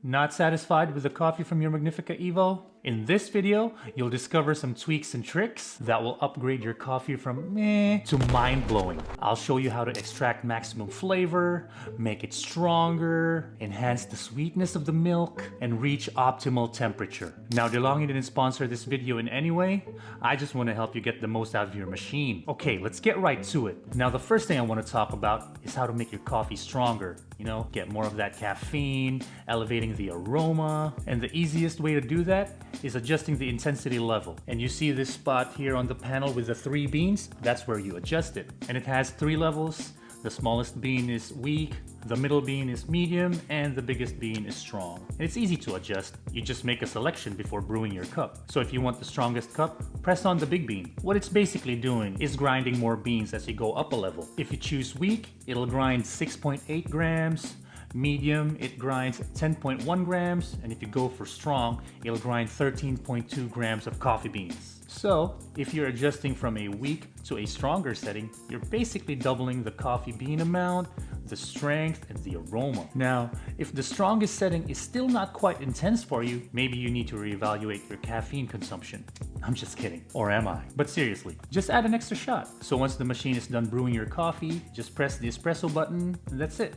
Not satisfied with the coffee from your Magnifica Evo? In this video, you'll discover some tweaks and tricks that will upgrade your coffee from meh to mind-blowing. I'll show you how to extract maximum flavor, make it stronger, enhance the sweetness of the milk, and reach optimal temperature. Now, Delonghi didn't sponsor this video in any way. I just want to help you get the most out of your machine. Okay, let's get right to it. Now, the first thing I want to talk about is how to make your coffee stronger. You know, get more of that caffeine, elevating the aroma. And the easiest way to do that is adjusting the intensity level. And you see this spot here on the panel with the 3 beans? That's where you adjust it. And it has 3 levels. The smallest bean is weak, the middle bean is medium, and the biggest bean is strong. And it's easy to adjust. You just make a selection before brewing your cup. So if you want the strongest cup, press on the big bean. What it's basically doing is grinding more beans as you go up a level. If you choose weak, it'll grind 6.8 grams. Medium, it grinds 10.1 grams, and if you go for strong, it'll grind 13.2 grams of coffee beans. So, if you're adjusting from a weak to a stronger setting, you're basically doubling the coffee bean amount, the strength, and the aroma. Now, if the strongest setting is still not quite intense for you, maybe you need to reevaluate your caffeine consumption. I'm just kidding. Or am I? But seriously, just add an extra shot. So once the machine is done brewing your coffee, just press the espresso button, and that's it.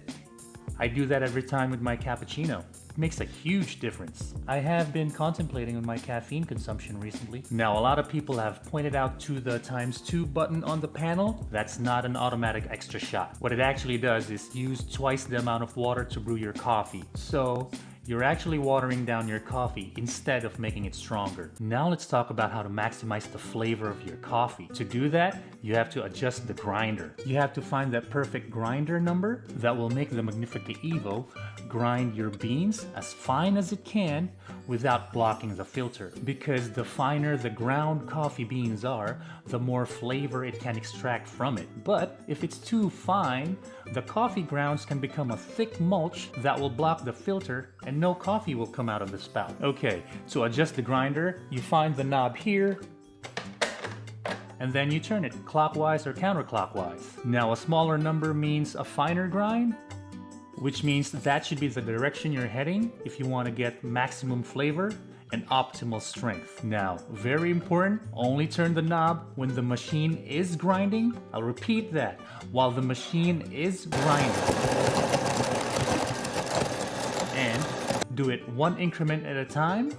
I do that every time with my cappuccino. It makes a huge difference. I have been contemplating on my caffeine consumption recently. Now, a lot of people have pointed out to the ×2 button on the panel. That's not an automatic extra shot. What it actually does is use twice the amount of water to brew your coffee. So, you're actually watering down your coffee instead of making it stronger. Now let's talk about how to maximize the flavor of your coffee. To do that, you have to adjust the grinder. You have to find that perfect grinder number that will make the Magnifica Evo grind your beans as fine as it can without blocking the filter. Because the finer the ground coffee beans are, the more flavor it can extract from it. But if it's too fine, the coffee grounds can become a thick mulch that will block the filter and no coffee will come out of the spout. Okay, to adjust the grinder, you find the knob here, and then you turn it clockwise or counterclockwise. Now, a smaller number means a finer grind, which means that should be the direction you're heading if you want to get maximum flavor and optimal strength. Now, very important, only turn the knob when the machine is grinding. I'll repeat that, while the machine is grinding. And do it 1 increment at a time,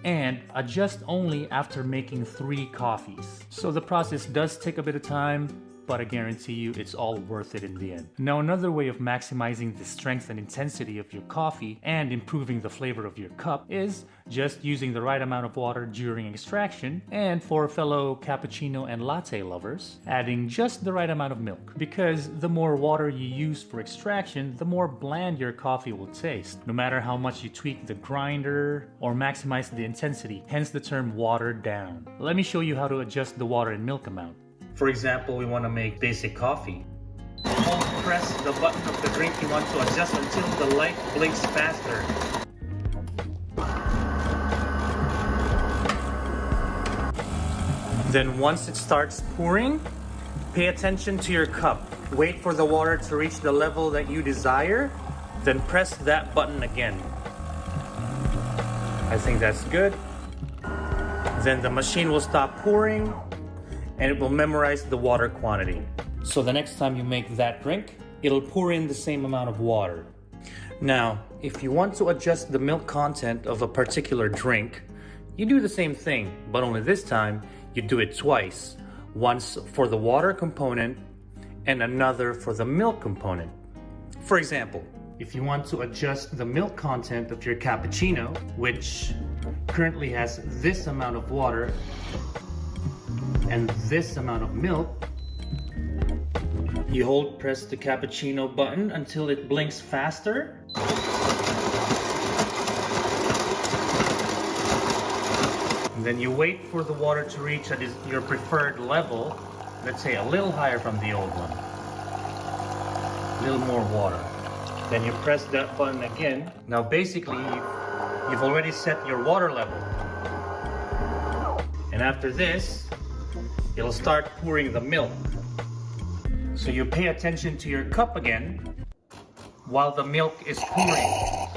and adjust only after making 3 coffees. So the process does take a bit of time, but I guarantee you it's all worth it in the end. Now, another way of maximizing the strength and intensity of your coffee and improving the flavor of your cup is just using the right amount of water during extraction, and for fellow cappuccino and latte lovers, adding just the right amount of milk. Because the more water you use for extraction, the more bland your coffee will taste, no matter how much you tweak the grinder or maximize the intensity, hence the term watered down. Let me show you how to adjust the water and milk amount. For example, we want to make basic coffee. Hold press the button of the drink you want to adjust until the light blinks faster. Then once it starts pouring, pay attention to your cup. Wait for the water to reach the level that you desire, then press that button again. I think that's good. Then the machine will stop pouring, and it will memorize the water quantity. So the next time you make that drink, it'll pour in the same amount of water. Now, if you want to adjust the milk content of a particular drink, you do the same thing, but only this time, you do it twice. Once for the water component, and another for the milk component. For example, if you want to adjust the milk content of your cappuccino, which currently has this amount of water, and this amount of milk, you hold press the cappuccino button until it blinks faster. And then you wait for the water to reach at your preferred level, let's say a little higher from the old one. A little more water. Then you press that button again. Now basically, you've already set your water level. And after this, it'll start pouring the milk. So you pay attention to your cup again while the milk is pouring.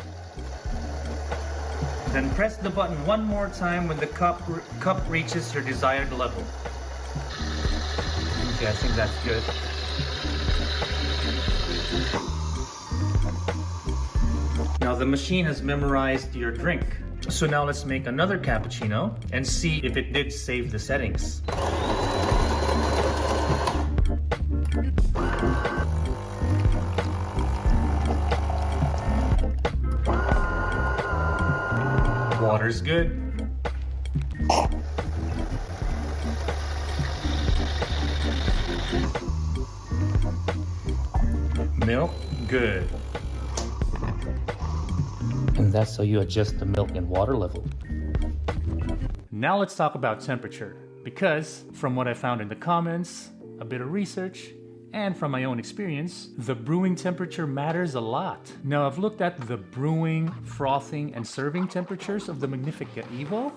Then press the button one more time when the cup reaches your desired level. Okay, I think that's good. Now the machine has memorized your drink. So now let's make another cappuccino and see if it did save the settings. Water's good. Milk, good. And that's how you adjust the milk and water level. Now let's talk about temperature, because from what I found in the comments, a bit of research, and from my own experience, the brewing temperature matters a lot. Now I've looked at the brewing, frothing, and serving temperatures of the Magnifica Evo,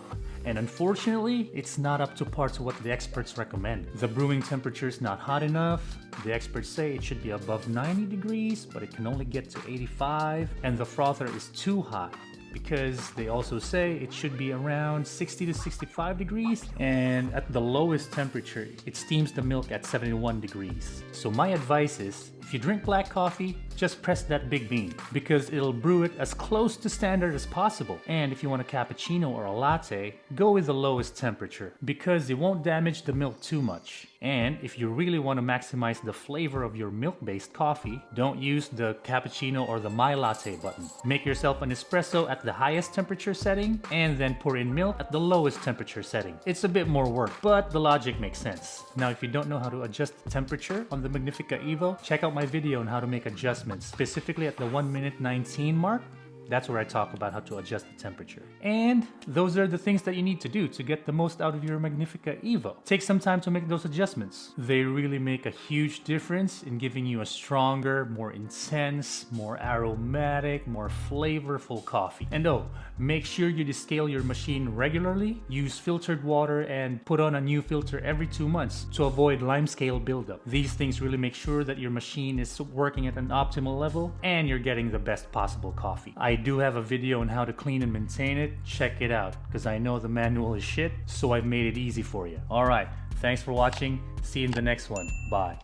and unfortunately, it's not up to par to what the experts recommend. The brewing temperature is not hot enough. The experts say it should be above 90 degrees, but it can only get to 85, and the frother is too hot, because they also say it should be around 60 to 65 degrees, and at the lowest temperature it steams the milk at 71 degrees. So my advice is, if you drink black coffee, just press that big bean, because it'll brew it as close to standard as possible. And if you want a cappuccino or a latte, go with the lowest temperature, because it won't damage the milk too much. And if you really want to maximize the flavor of your milk-based coffee, don't use the cappuccino or the my latte button. Make yourself an espresso at the highest temperature setting, and then pour in milk at the lowest temperature setting. It's a bit more work, but the logic makes sense. Now, if you don't know how to adjust the temperature on the Magnifica Evo, check out my video on how to make adjustments, specifically at the 1 minute 19 mark. That's where I talk about how to adjust the temperature. And those are the things that you need to do to get the most out of your Magnifica Evo. Take some time to make those adjustments. They really make a huge difference in giving you a stronger, more intense, more aromatic, more flavorful coffee. And oh, make sure you descale your machine regularly, use filtered water, and put on a new filter every 2 months to avoid limescale buildup. These things really make sure that your machine is working at an optimal level and you're getting the best possible coffee. I do have a video on how to clean and maintain it. Check it out, because I know the manual is shit, so I've made it easy for you. Alright, thanks for watching. See you in the next one. Bye.